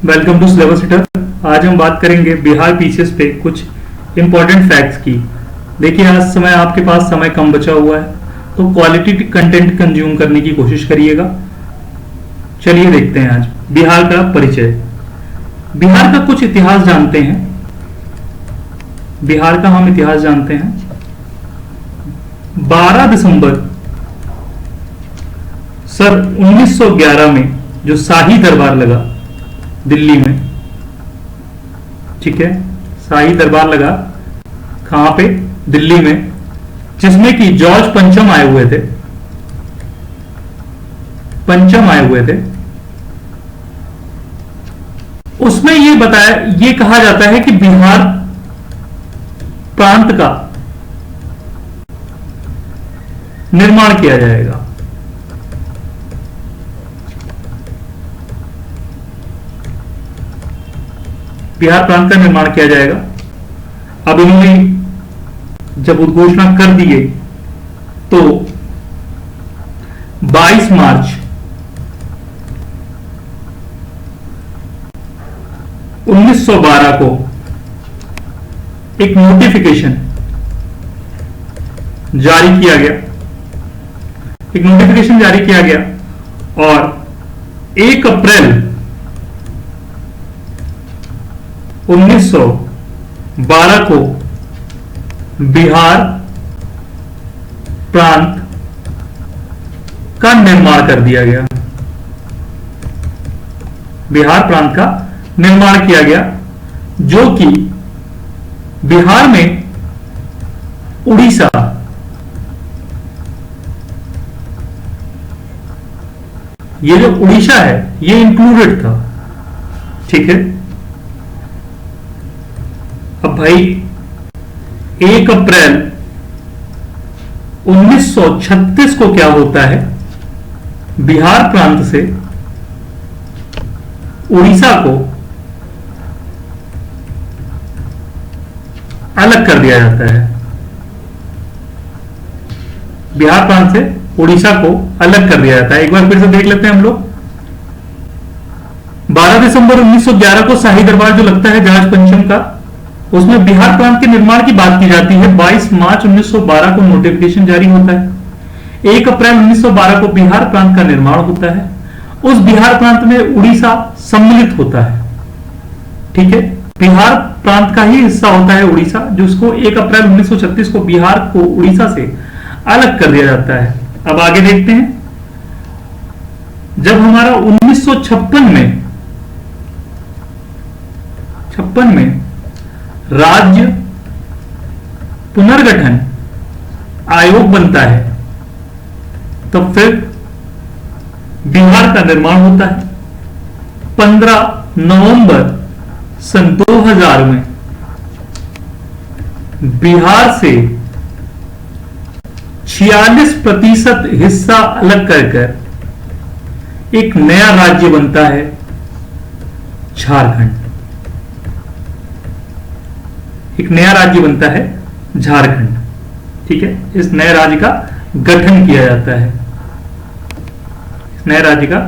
Welcome to syllabus heater. आज हम बात करेंगे बिहार पीसीएस पे कुछ इंपॉर्टेंट फैक्ट्स की। देखिए, आज समय आपके पास समय कम बचा हुआ है, तो क्वालिटी कंटेंट कंज्यूम करने की कोशिश करिएगा। चलिए देखते हैं आज बिहार का परिचय। बिहार का कुछ इतिहास जानते हैं। बिहार का हम इतिहास जानते हैं। 12 दिसंबर सन 1911 में जो शाही दरबार लगा दिल्ली में, ठीक है, शाही दरबार लगा कहां पे? दिल्ली में, जिसमें कि जॉर्ज पंचम आए हुए थे। पंचम आए हुए थे। उसमें ये बताया, ये कहा जाता है कि बिहार प्रांत का निर्माण किया जाएगा। बिहार प्रांत का निर्माण किया जाएगा। अब इन्होंने जब उद्घोषणा कर दिए तो 22 मार्च 1912 को एक नोटिफिकेशन जारी किया गया। एक नोटिफिकेशन जारी किया गया और 1 अप्रैल 1912 को बिहार प्रांत का निर्माण कर दिया गया। बिहार प्रांत का निर्माण किया गया, जो कि बिहार में उड़ीसा, ये जो उड़ीसा है ये इंक्लूडेड था, ठीक है। अब भाई 1 अप्रैल 1936 को क्या होता है? बिहार प्रांत से उड़ीसा को अलग कर दिया जाता है। बिहार प्रांत से उड़ीसा को अलग कर दिया जाता है। एक बार फिर से देख लेते हैं हम लोग। 12 दिसंबर 1911 को शाही दरबार जो लगता है जॉर्ज पंचम का, उसमें बिहार प्रांत के निर्माण की बात की जाती है। 22 मार्च 1912 को नोटिफिकेशन जारी होता है। 1 अप्रैल 1912 को बिहार प्रांत का निर्माण होता है। उस बिहार प्रांत में उड़ीसा सम्मिलित होता है, ठीक है। बिहार प्रांत का ही हिस्सा होता है उड़ीसा, जिसको 1 अप्रैल 1936 को बिहार को उड़ीसा से अलग कर दिया जाता है। अब आगे देखते हैं। जब हमारा 1956 में राज्य पुनर्गठन आयोग बनता है, तब फिर बिहार का निर्माण होता है। 15 नवंबर सन 2000 में बिहार से 46% हिस्सा अलग कर एक नया राज्य बनता है, झारखंड। एक नया राज्य बनता है झारखंड, ठीक है। इस नए राज्य का गठन किया जाता है। इस नए राज्य का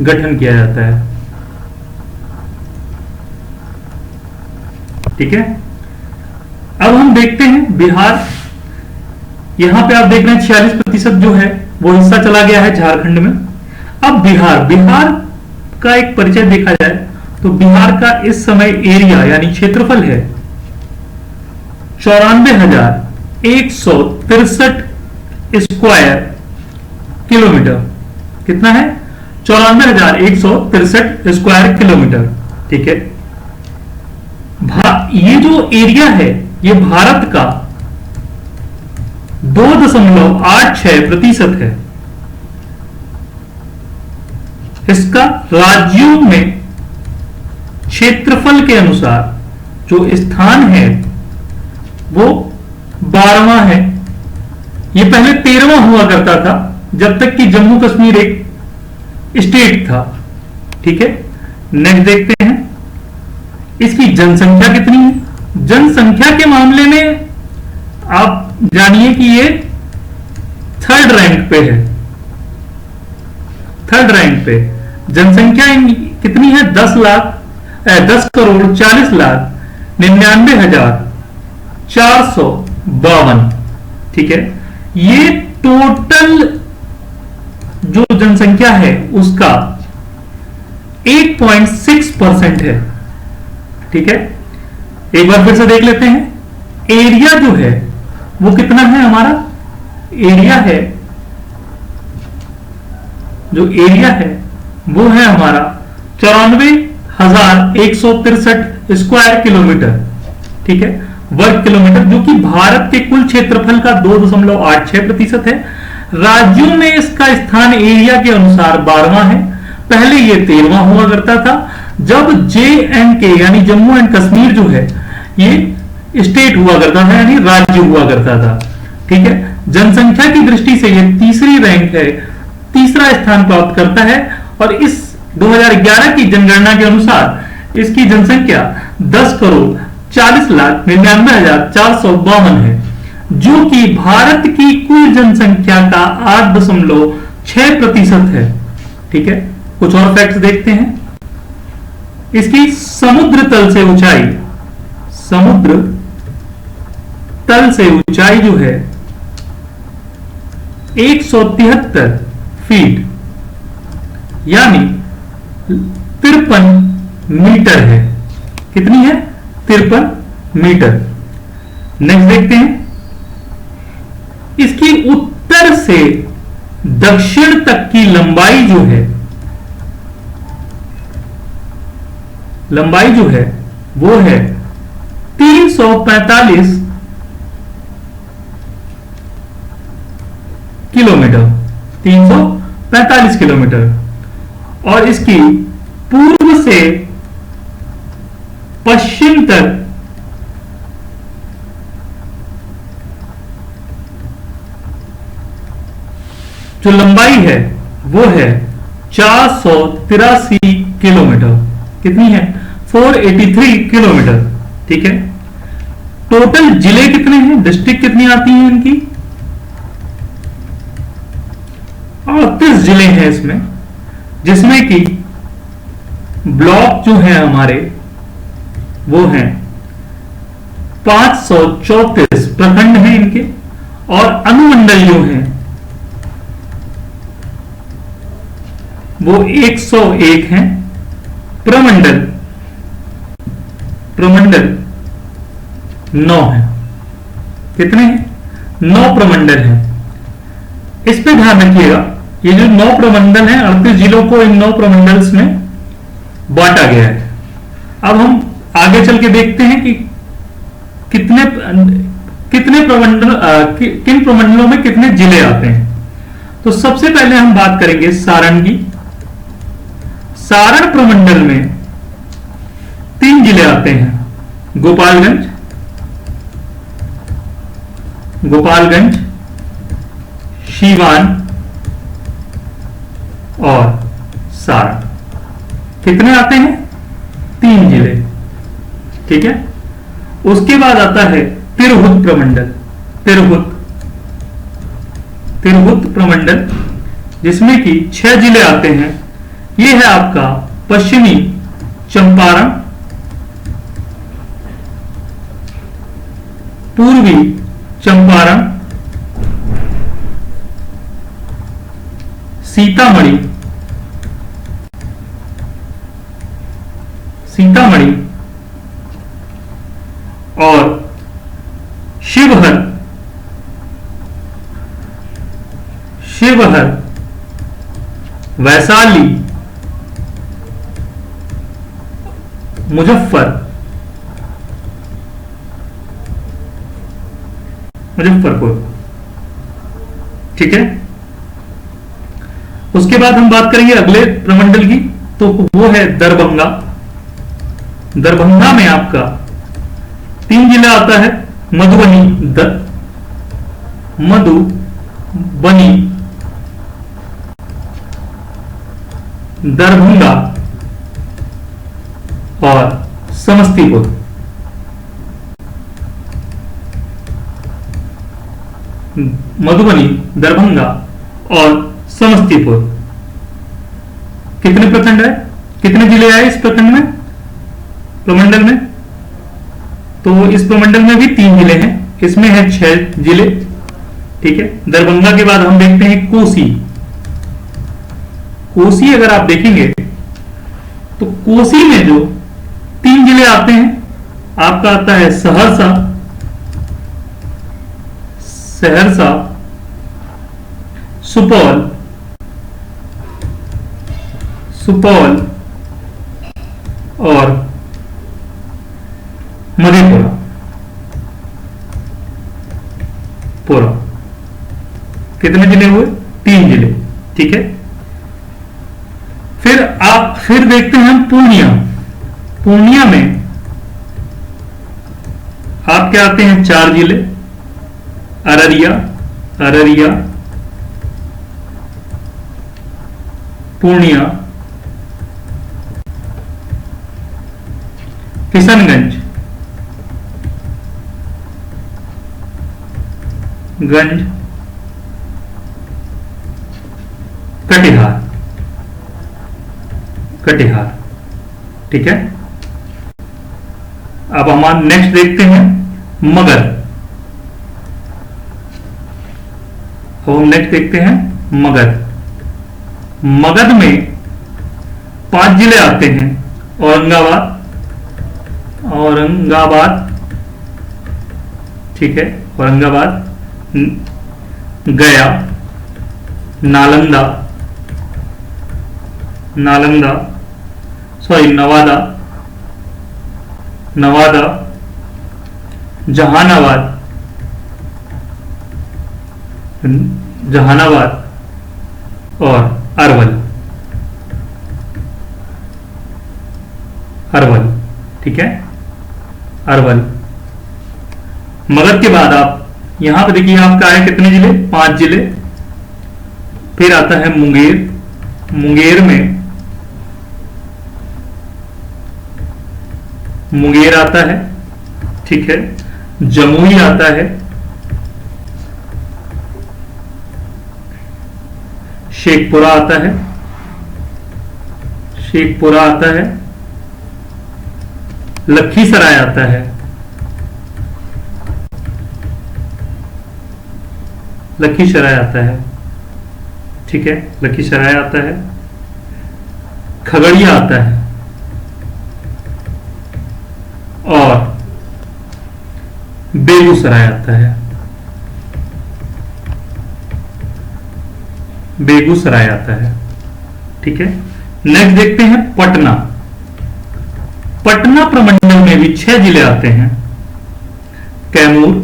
गठन किया जाता है, ठीक है। अब हम देखते हैं बिहार। यहां पे आप देख रहे हैं 46% जो है वो हिस्सा चला गया है झारखंड में। अब बिहार का एक परिचय देखा जाए तो बिहार का इस समय एरिया यानी क्षेत्रफल है 94,163 स्क्वायर किलोमीटर। कितना है? 94,163 स्क्वायर किलोमीटर, ठीक है। ये जो एरिया है ये भारत का 2.86% है। इसका राज्यों में क्षेत्रफल के अनुसार जो स्थान है वो 12वां है। ये पहले 13वां हुआ करता था, जब तक कि जम्मू कश्मीर एक स्टेट था, ठीक है। नेक्स्ट देखते हैं इसकी जनसंख्या कितनी है। जनसंख्या के मामले में आप जानिए कि ये 3rd रैंक पे है। 3rd रैंक पे जनसंख्या कितनी है? 10,40,99,452। ठीक है, ये टोटल जो जनसंख्या है उसका 8.6% है। ठीक है, एक बार फिर से देख लेते हैं। एरिया जो है वो कितना है हमारा? एरिया है, जो एरिया है वो है हमारा 94,163 स्क्वायर किलोमीटर। ठीक है, वर्ग किलोमीटर, जो कि भारत के कुल क्षेत्रफल का 2.86% है। राज्यों में इसका स्थान एरिया के अनुसार 12वां है। पहले ये 13वां हुआ करता था, जब JNK यानी जम्मू एंड कश्मीर जो है ये स्टेट हुआ करता था, यानी राज्य हुआ करता था। ठीक है, जनसंख्या की दृष्टि से ये तीसरी रैंक है, तीसरा स्थान प्राप्त करता है। और इस 2011 की जनगणना के अनुसार इसकी जनसंख्या 10,40,99,452 है, जो कि भारत की कुल जनसंख्या का 8.6% है। ठीक है, कुछ और फैक्ट्स देखते हैं। इसकी समुद्र तल से ऊंचाई, समुद्र तल से ऊंचाई जो है 173 फीट यानी 53 मीटर है। कितनी है? 53 मीटर। नेक्स्ट देखते हैं, इसकी उत्तर से दक्षिण तक की लंबाई जो है, लंबाई जो है वो है 345 किलोमीटर, 345 किलोमीटर। और इसकी पूर्व से पश्चिम तक जो लंबाई है वो है 483 किलोमीटर। कितनी है? 483 किलोमीटर। ठीक है, टोटल जिले कितने हैं, डिस्ट्रिक्ट कितनी आती हैं इनकी? 38 जिले हैं इसमें, जिसमें कि ब्लॉक जो है हमारे वो हैं 534 प्रखंड हैं इनके, और अनुमंडल जो हैं वो 101 हैं। प्रमंडल, प्रमंडल 9 है। कितने हैं? 9 प्रमंडल हैं। इस पे ध्यान रखिएगा, ये जो 9 प्रमंडल हैं, 38 जिलों को इन 9 प्रमंडल्स में बांटा गया है। अब हम आगे चल के देखते हैं कि कितने प्रमंडल, किन प्रमंडलों में कितने जिले आते हैं। तो सबसे पहले हम बात करेंगे सारण की। सारण प्रमंडल में 3 जिले आते हैं, गोपालगंज, गोपालगंज, सीवान और सारण। कितने आते हैं? 3 जिले। ठीक है, उसके बाद आता है तिरहुत प्रमंडल, तिरहुत, तिरहुत प्रमंडल, जिसमें कि 6 जिले आते हैं। ये है आपका पश्चिमी चंपारण, पूर्वी चंपारण, सीतामढ़ी, सीतामढ़ी और शिवहर, शिवहर, वैशाली, मुजफ्फरपुर। ठीक है, उसके बाद हम बात करेंगे अगले प्रमंडल की, तो वो है दरभंगा। दरभंगा में आपका 3 जिला आता है, मधुबनी, मधुबनी, दरभंगा और समस्तीपुर। मधुबनी, दरभंगा और समस्तीपुर। कितने प्रखंड है? कितने जिले आए इस प्रखंड में, प्रमंडल में? तो इस प्रमंडल में भी 3 जिले हैं, इसमें है 6 जिले। ठीक है, दरभंगा के बाद हम देखते हैं कोसी। कोसी अगर आप देखेंगे तो कोसी में जो 3 जिले आते हैं, आपका आता है सहरसा, सुपौल और मधेपुरा। कितने जिले हुए? 3 जिले। ठीक है, फिर देखते हैं हम पूर्णिया में आपके आते हैं 4 जिले, अररिया, पूर्णिया, किशनगंज, कटिहार। ठीक है, अब हम नेक्स्ट देखते हैं मगध। मगध में 5 जिले आते हैं, औरंगाबाद। ठीक है, औरंगाबाद, गया, नवादा, जहानाबाद और अरवल। ठीक है, अरवल। मगध के बाद आप यहां पर देखिए, आपका है कितने जिले? 5 जिले। फिर आता है मुंगेर में मुंगेर आता है। ठीक है, जमुई आता है, शेखपुरा आता है, लखीसराय आता है, ठीक है, लखीसराय आता है, खगड़िया आता है और बेगूसराय आता है। ठीक है, नेक्स्ट देखते हैं पटना प्रमंडल में भी 6 जिले आते हैं, कैमूर,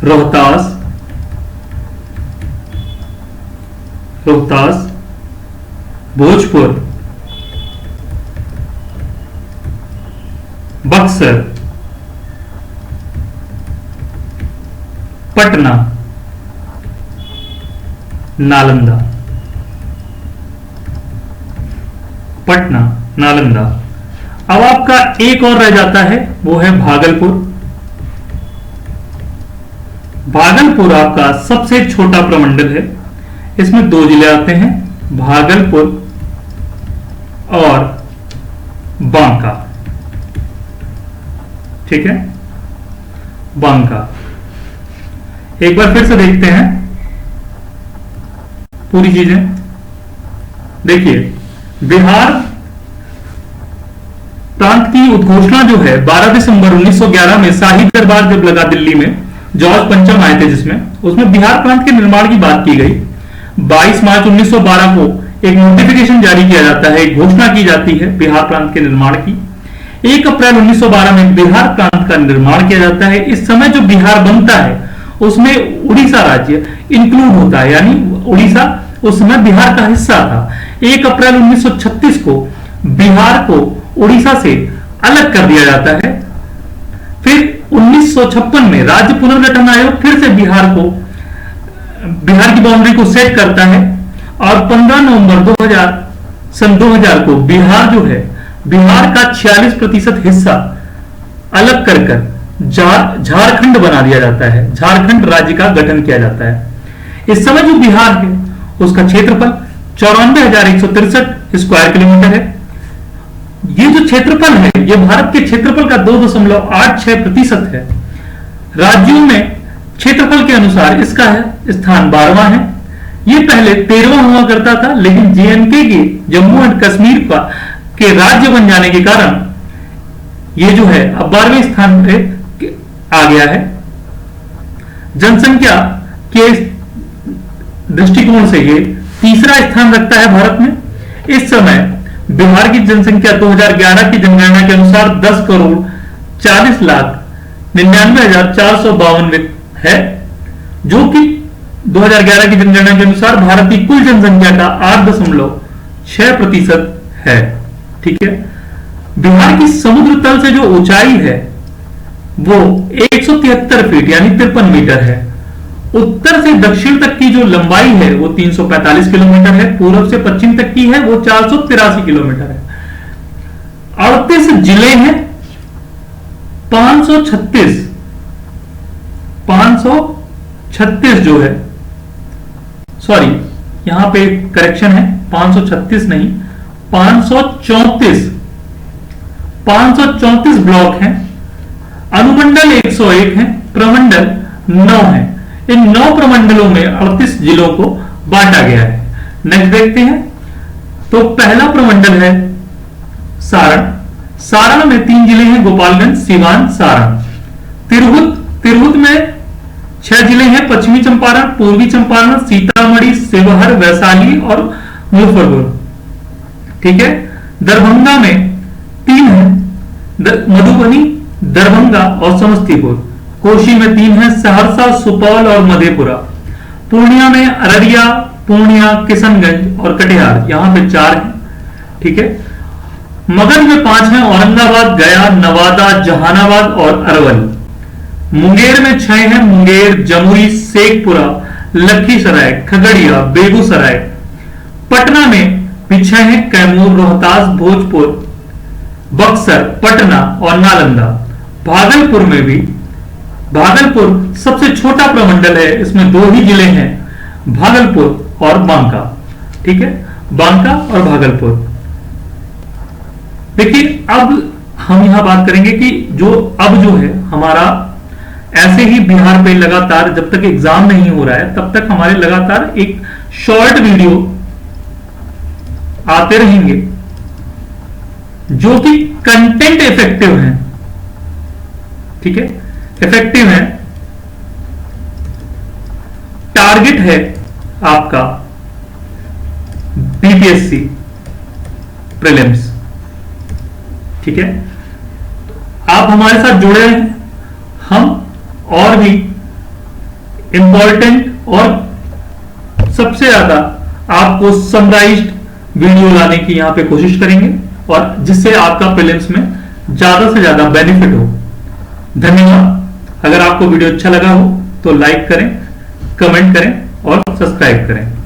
रोहतास, भोजपुर, बक्सर, पटना, नालंदा। अब आपका एक और रह जाता है, वो है भागलपुर आपका सबसे छोटा प्रमंडल है। इसमें 2 जिले आते हैं, भागलपुर और बांका। ठीक है, बांका। एक बार फिर से देखते हैं पूरी चीजें। देखिए, बिहार प्रांत की उद्घोषणा जो है 12 दिसंबर 1911 में शाही दरबार जब लगा दिल्ली में, जॉर्ज पंचम आए थे जिसमें, उसमें बिहार प्रांत के निर्माण की बात की गई। 22 मार्च 1912 को एक नोटिफिकेशन जारी किया जाता है, एक घोषणा की जाती है बिहार प्रांत के निर्माण की। 1 अप्रैल 1912 में बिहार प्रांत का निर्माण किया जाता है। इस समय जो बिहार बनता है उसमें उड़ीसा राज्य इंक्लूड होता है, यानी उड़ीसा उस समय बिहार का हिस्सा था। 1 अप्रैल 1936 को बिहार को उड़ीसा से अलग कर दिया जाता है। फिर 1956 में राज्य पुनर्गठन आयोग फिर से बिहार की बाउंड्री को सेट करता है और 15 नवंबर 2000 को बिहार जो है, बिहार का 46% हिस्सा अलग कर झारखंड बना दिया जाता है, झारखंड राज्य का गठन किया जाता है। इस समय जो बिहार है उसका क्षेत्रफल 94,163 स्क्वायर किलोमीटर है। ये जो क्षेत्रफल है ये भारत के क्षेत्रफल का 2.86% है। राज्यों में क्षेत्रफल के अनुसार इसका है स्थान 12वां है। ये पहले 13वां हुआ करता था, लेकिन जेएनके के जम्मू एंड कश्मीर का के राज्य बन जाने के कारण ये जो है अब 12वें स्थान पे आ गया है। जनसंख्या के दृष्टिकोण से ये तीसरा स्थान रखता है भारत में। इस समय बिहार की जनसंख्या 2011 की जनगणना के अनुसार 10,40,99,452 है, जो कि 2011 की जनगणना के अनुसार भारत की कुल जनसंख्या का 8.6% है। ठीक है। बिहार की समुद्र तल से जो ऊंचाई है वो 173 फीट यानी 53 मीटर है। उत्तर से दक्षिण तक की जो लंबाई है वो 345 किलोमीटर है। पूर्व से पश्चिम तक की है वो 483 किलोमीटर है। 38 जिले हैं, 536 जो है, सॉरी यहां पे करेक्शन है, 536 नहीं 534 ब्लॉक हैं। अनुमंडल 101 है, प्रमंडल 9 है। इन 9 प्रमंडलों में 38 जिलों को बांटा गया है। नेक्स्ट देखते हैं। तो पहला प्रमंडल है सारण। सारण में 3 जिले हैं, गोपालगंज, सिवान, सारण। तिरहुत में 6 जिले हैं, पश्चिमी चंपारण, पूर्वी चंपारण, सीतामढ़ी, शिवहर, वैशाली और मुजफ्फरपुर। ठीक है। दरभंगा में 3 है, मधुबनी, दरभंगा और समस्तीपुर। कोशी में 3 है, सहरसा, सुपौल और मधेपुरा। पूर्णिया में अररिया, पूर्णिया, किशनगंज और कटिहार, यहां पे 4 है। ठीक है। मगध में 5 है, औरंगाबाद, गया, नवादा, जहानाबाद और अरवल। मुंगेर में 6 है, मुंगेर, जमुई, शेखपुरा, लखीसराय, खगड़िया, बेगूसराय। पटना में भी 6 है, कैमूर, रोहतास, भोजपुर, बक्सर, पटना और नालंदा। भागलपुर में भी, भागलपुर सबसे छोटा प्रमंडल है, इसमें 2 ही जिले हैं, भागलपुर और बांका। ठीक है। बांका और भागलपुर। देखिए अब हम यहां बात करेंगे कि अब जो है हमारा ऐसे ही बिहार पे लगातार जब तक एग्जाम नहीं हो रहा है तब तक हमारे लगातार एक शॉर्ट वीडियो आते रहेंगे जो कि कंटेंट इफेक्टिव है। ठीक है। इफेक्टिव है, टारगेट है आपका बीपीएससी प्रीलिम्स। ठीक है। आप हमारे साथ जुड़े हैं, हम और भी इंपॉर्टेंट और सबसे ज्यादा आपको समराइज्ड वीडियो लाने की यहां पे कोशिश करेंगे और जिससे आपका प्रीलिम्स में ज्यादा से ज्यादा बेनिफिट हो। धन्यवाद। अगर आपको वीडियो अच्छा लगा हो तो लाइक करें, कमेंट करें और सब्सक्राइब करें।